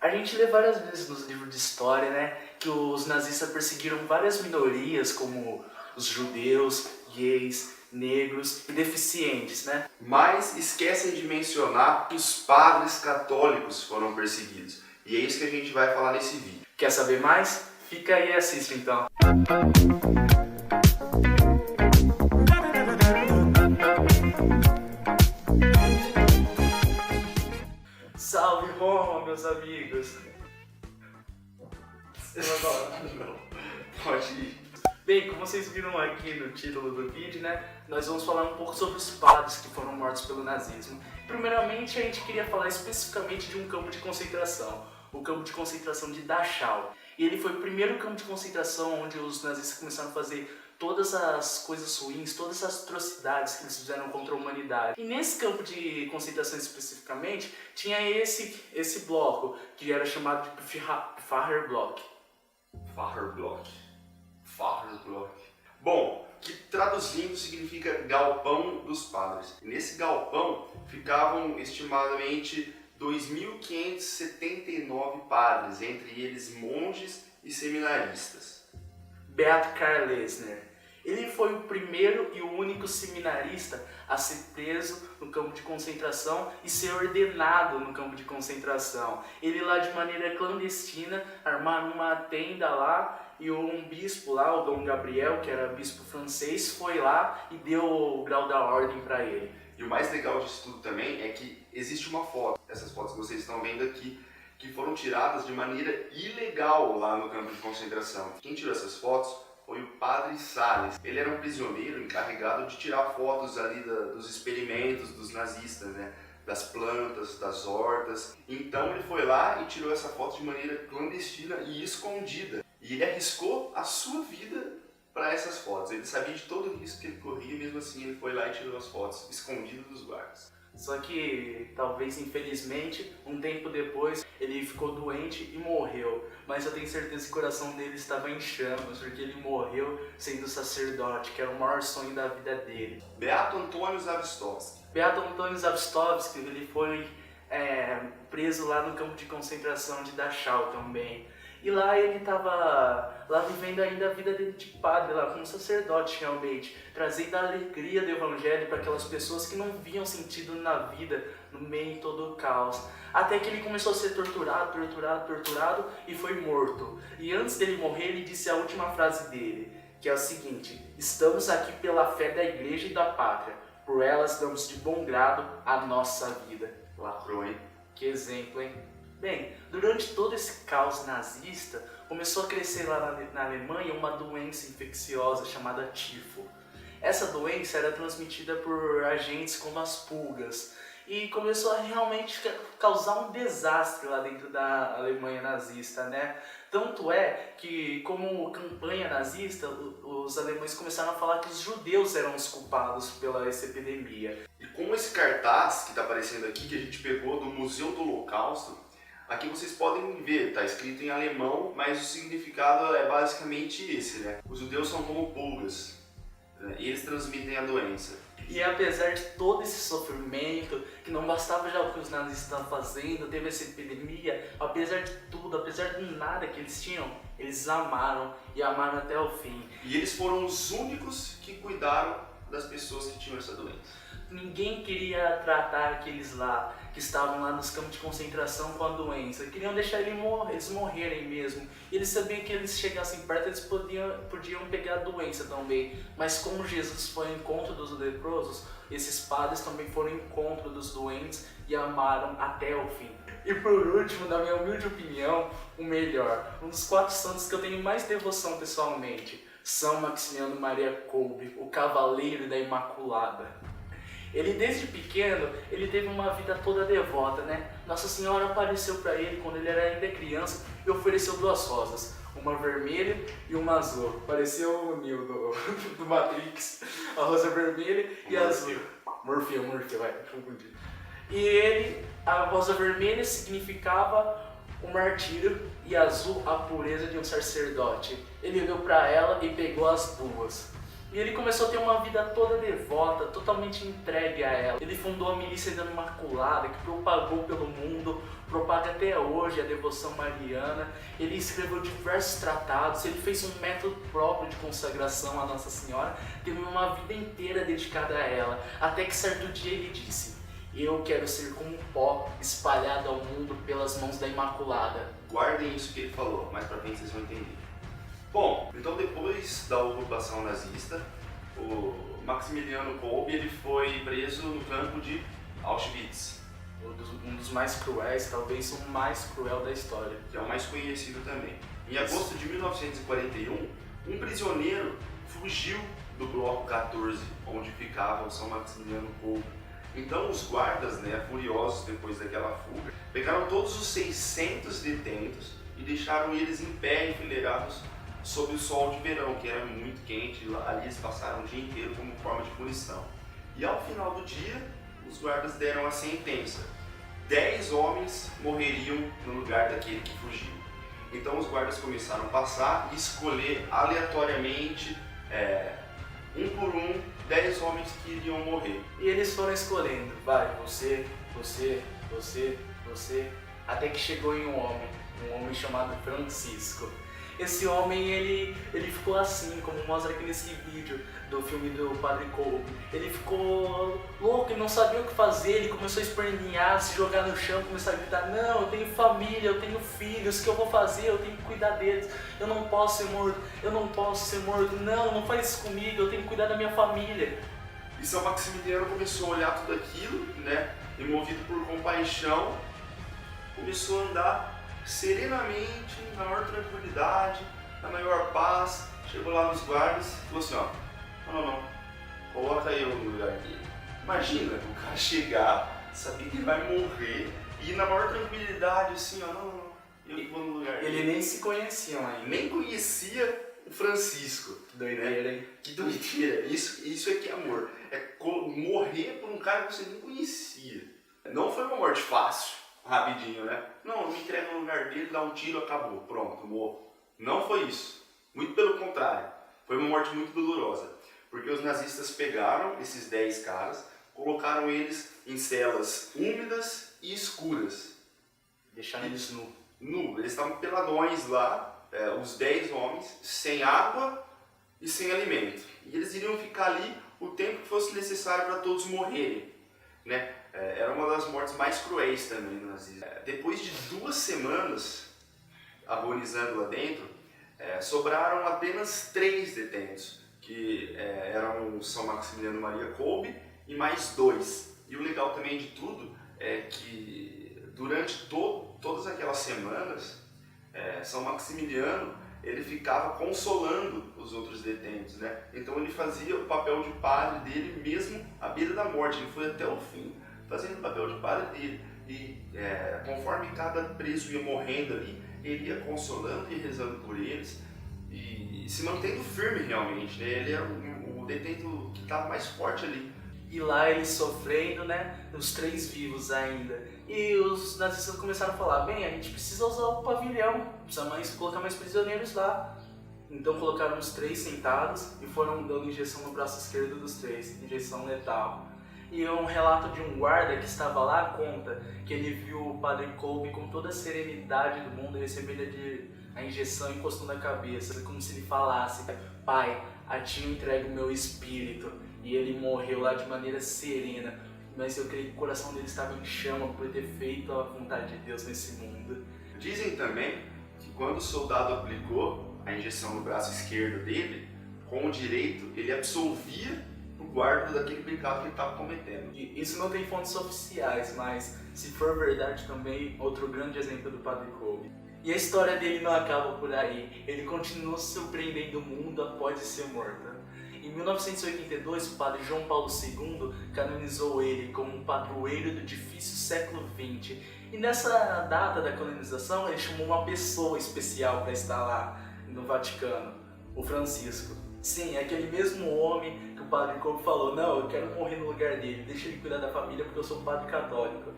A gente lê várias vezes nos livros de história, né, que os nazistas perseguiram várias minorias, como os judeus, gays, negros e deficientes, né? Mas esquecem de mencionar que os padres católicos foram perseguidos. E é isso que a gente vai falar nesse vídeo. Quer saber mais? Fica aí e assiste então. Salve Roma, meus amigos! Não, pode ir. Bem, como vocês viram aqui no título do vídeo, né, nós vamos falar um pouco sobre os padres que foram mortos pelo nazismo. Primeiramente, a gente queria falar especificamente de um campo de concentração, o campo de concentração de Dachau. E ele foi o primeiro campo de concentração onde os nazistas começaram a fazer todas as coisas ruins, todas as atrocidades que eles fizeram contra a humanidade. E nesse campo de concentração especificamente, tinha esse bloco, que era chamado de Führerblock. Führerblock. Bom, que traduzindo significa galpão dos padres. Nesse galpão ficavam estimadamente 2.579 padres, entre eles monges e seminaristas. Beat Karl Lessner. Ele foi o primeiro e o único seminarista a ser preso no campo de concentração e ser ordenado no campo de concentração. Ele lá de maneira clandestina armaram uma tenda lá e um bispo lá, o Dom Gabriel, que era bispo francês, foi lá e deu o grau da ordem para ele. E o mais legal disso tudo também é que existe uma foto, essas fotos que vocês estão vendo aqui, que foram tiradas de maneira ilegal lá no campo de concentração. Quem tirou essas fotos foi o padre Salles. Ele era um prisioneiro encarregado de tirar fotos ali dos experimentos dos nazistas, né? Das plantas, das hortas. Então ele foi lá e tirou essa foto de maneira clandestina e escondida. E ele arriscou a sua vida para essas fotos. Ele sabia de todo o risco que ele corria e mesmo assim ele foi lá e tirou as fotos, escondido dos guardas. Só que, talvez infelizmente, um tempo depois, ele ficou doente e morreu. Mas eu tenho certeza que o coração dele estava em chamas, porque ele morreu sendo sacerdote, que era o maior sonho da vida dele. Beato Antônio Zawistowski. Beato Antônio Zawistowski, ele foi preso lá no campo de concentração de Dachau também. E lá ele estava lá vivendo ainda a vida dele de padre, lá como sacerdote realmente, trazendo a alegria do evangelho para aquelas pessoas que não viam sentido na vida, no meio de todo o caos. Até que ele começou a ser torturado e foi morto. E antes dele morrer, ele disse a última frase dele, que é o seguinte: estamos aqui pela fé da igreja e da pátria, por elas damos de bom grado a nossa vida. Lacrou, hein? Que exemplo, hein? Bem, durante todo esse caos nazista, começou a crescer lá na Alemanha uma doença infecciosa chamada tifo. Essa doença era transmitida por agentes como as pulgas e começou a realmente causar um desastre lá dentro da Alemanha nazista, né? Tanto é que, como campanha nazista, os alemães começaram a falar que os judeus eram os culpados pela essa epidemia. E com esse cartaz que está aparecendo aqui, que a gente pegou do Museu do Holocausto, aqui vocês podem ver, está escrito em alemão, mas o significado é basicamente esse, né? Os judeus são como pulgas, né? E eles transmitem a doença. E apesar de todo esse sofrimento, que não bastava já o que os nazistas estavam fazendo, teve essa epidemia, apesar de tudo, apesar de nada que eles tinham, eles amaram e amaram até o fim. E eles foram os únicos que cuidaram das pessoas que tinham essa doença. Ninguém queria tratar aqueles lá, que estavam lá nos campos de concentração com a doença. Queriam deixar eles morrerem mesmo. E eles sabiam que eles chegassem perto, eles podiam pegar a doença também. Mas como Jesus foi ao encontro dos leprosos, esses padres também foram ao encontro dos doentes e amaram até o fim. E por último, na minha humilde opinião, o melhor, um dos 4 santos que eu tenho mais devoção pessoalmente, São Maximiano Maria Kolbe, o Cavaleiro da Imaculada. Ele desde pequeno, ele teve uma vida toda devota, né? Nossa Senhora apareceu para ele quando ele era ainda criança e ofereceu 2 rosas, uma vermelha e uma azul. Pareceu o Neo do Matrix, a rosa vermelha e a azul. Morfeu, vai, confundi. E a rosa vermelha significava o martírio e a azul a pureza de um sacerdote. Ele olhou para ela e pegou as 2. E ele começou a ter uma vida toda devota, totalmente entregue a ela. Ele fundou a Milícia da Imaculada, que propagou pelo mundo, propaga até hoje a devoção mariana. Ele escreveu diversos tratados, ele fez um método próprio de consagração à Nossa Senhora, teve uma vida inteira dedicada a ela, até que certo dia ele disse: eu quero ser como pó espalhado ao mundo pelas mãos da Imaculada. Guardem isso que ele falou, mais pra frente vocês vão entender. Bom, então depois da ocupação nazista, o Maximiliano Kolbe ele foi preso no campo de Auschwitz. Um dos mais cruéis, talvez o mais cruel da história. Que é o mais conhecido também. Em agosto de 1941, um prisioneiro fugiu do bloco 14, onde ficava o São Maximiliano Kolbe. Então os guardas, furiosos depois daquela fuga, pegaram todos os 600 detentos e deixaram eles em pé, enfileirados, sob o sol de verão, que era muito quente. Ali eles passaram o dia inteiro como forma de punição. E ao final do dia, os guardas deram a sentença: 10 homens morreriam no lugar daquele que fugiu. Então os guardas começaram a passar e escolher aleatoriamente, um por um, 10 homens que iriam morrer. E eles foram escolhendo: vai, você, até que chegou em um homem chamado Francisco. Esse homem, ele ficou assim, como mostra aqui nesse vídeo do filme do Padre Kolbe. Ele ficou louco, ele não sabia o que fazer, ele começou a espernear, se jogar no chão, começar a gritar: não, eu tenho família, eu tenho filhos, o que eu vou fazer? Eu tenho que cuidar deles, eu não posso ser morto, não faz isso comigo, eu tenho que cuidar da minha família. E São Maximiliano começou a olhar tudo aquilo, e movido por compaixão, começou a andar serenamente, na maior tranquilidade, na maior paz. Chegou lá nos guardas e falou assim: não, coloca eu no lugar dele. Imagina o cara chegar, saber que ele vai morrer e ir na maior tranquilidade, assim, não, eu vou no lugar dele. Ele nem se conhecia ainda. Nem conhecia o Francisco. Que doideira, hein? Que doideira. Isso é que é amor. É morrer por um cara que você nem conhecia. Não foi uma morte fácil, rapidinho, Não, me entrega no lugar dele, dá um tiro, acabou, pronto, morro. Não foi isso. Muito pelo contrário. Foi uma morte muito dolorosa. Porque os nazistas pegaram esses 10 caras, colocaram eles em celas úmidas e escuras. Deixaram eles nu. Eles estavam peladões lá, os 10 homens, sem água e sem alimento. E eles iriam ficar ali o tempo que fosse necessário para todos morrerem, Era uma das mortes mais cruéis também do nazismo. Depois de 2 semanas agonizando lá dentro, sobraram apenas 3 detentos, que eram São Maximiliano Maria Kolbe e mais 2. E o legal também de tudo é que durante todas aquelas semanas, São Maximiliano ele ficava consolando os outros detentos, Então ele fazia o papel de padre dele mesmo à beira da morte. Ele foi até o fim fazendo o papel de padre dele. E conforme cada preso ia morrendo ali, ele ia consolando e rezando por eles e se mantendo firme realmente. Ele era o detento que estava mais forte ali. E lá eles sofrendo, os 3 vivos ainda. E os nazistas começaram a falar: bem, a gente precisa usar o pavilhão, precisa colocar mais prisioneiros lá. Então colocaram os 3 sentados e foram dando injeção no braço esquerdo dos 3, injeção letal. E um relato de um guarda que estava lá conta que ele viu o Padre Kolbe com toda a serenidade do mundo recebendo a injeção encostando na cabeça, como se ele falasse: pai, a ti eu entrego o meu espírito. E ele morreu lá de maneira serena, mas eu creio que o coração dele estava em chama por ter feito a vontade de Deus nesse mundo. Dizem também que quando o soldado aplicou a injeção no braço esquerdo dele, com o direito ele absolvia o guarda daquele pecado que ele estava cometendo. E isso não tem fontes oficiais, mas se for verdade também, outro grande exemplo do Padre Kolbe. E a história dele não acaba por aí, ele continuou surpreendendo o mundo após ser morto. Em 1982, o padre João Paulo II canonizou ele como um padroeiro do difícil século XX. E nessa data da canonização, ele chamou uma pessoa especial para estar lá no Vaticano, o Francisco. Sim, é aquele mesmo homem que o padre Kolbe falou: não, eu quero morrer no lugar dele, deixa ele cuidar da família porque eu sou um padre católico,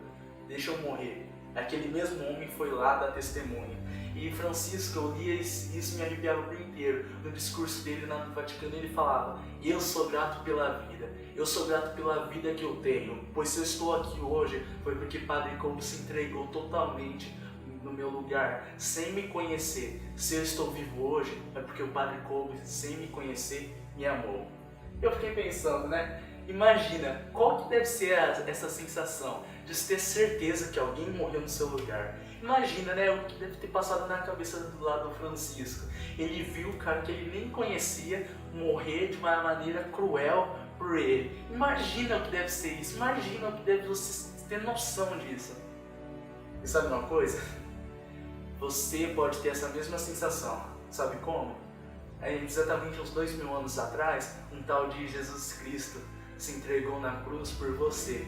deixa eu morrer. Aquele mesmo homem foi lá dar testemunha. E Francisco, eu lia isso me arrepiava o dia inteiro. No discurso dele no Vaticano ele falava: eu sou grato pela vida, eu sou grato pela vida que eu tenho, pois se eu estou aqui hoje foi porque Padre Kolbe se entregou totalmente no meu lugar, sem me conhecer. Se eu estou vivo hoje é porque o Padre Kolbe, sem me conhecer, me amou. Eu fiquei pensando, né? Imagina, qual que deve ser essa sensação de ter certeza que alguém morreu no seu lugar. Imagina, né, o que deve ter passado na cabeça do lado do Francisco. Ele viu o cara que ele nem conhecia morrer de uma maneira cruel por ele. Imagina o que deve ser isso, imagina o que deve você ter noção disso. E sabe uma coisa? Você pode ter essa mesma sensação. Sabe como? Exatamente uns 2000 anos atrás, um tal de Jesus Cristo se entregou na cruz por você.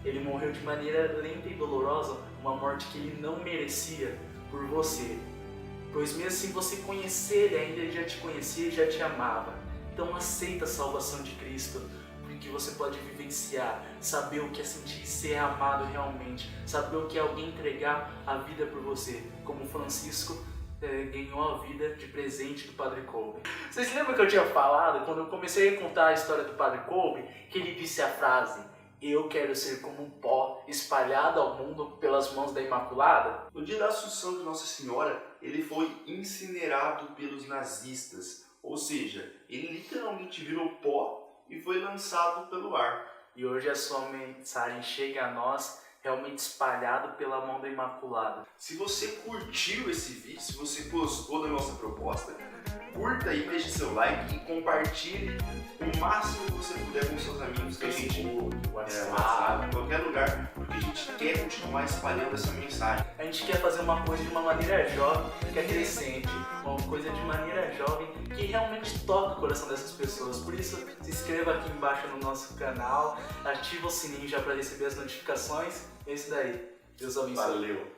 Ele morreu de maneira lenta e dolorosa, uma morte que ele não merecia por você. Pois mesmo sem você conhecer ele ainda, ele já te conhecia e já te amava. Então aceita a salvação de Cristo, porque você pode vivenciar, saber o que é sentir ser amado realmente, saber o que é alguém entregar a vida por você, como Francisco ganhou a vida de presente do Padre Kolbe. Vocês lembram que eu tinha falado, quando eu comecei a contar a história do Padre Kolbe, que ele disse a frase: eu quero ser como um pó espalhado ao mundo pelas mãos da Imaculada? No dia da Assunção de Nossa Senhora, ele foi incinerado pelos nazistas, ou seja, ele literalmente virou pó e foi lançado pelo ar. E hoje a sua mensagem chega a nós realmente espalhado pela mão da Imaculada. Se você curtiu esse vídeo, se você gostou da nossa proposta, curta aí, deixe seu like e compartilhe o máximo que você puder com seus amigos, que a gente WhatsApp, qualquer lugar, porque a gente quer continuar espalhando essa mensagem. A gente quer fazer uma coisa de uma maneira jovem, que é crescente, uma coisa de maneira jovem que realmente toca o coração dessas pessoas. Por isso, se inscreva aqui embaixo no nosso canal, ativa o sininho já para receber as notificações. É isso daí. Deus abençoe. Valeu!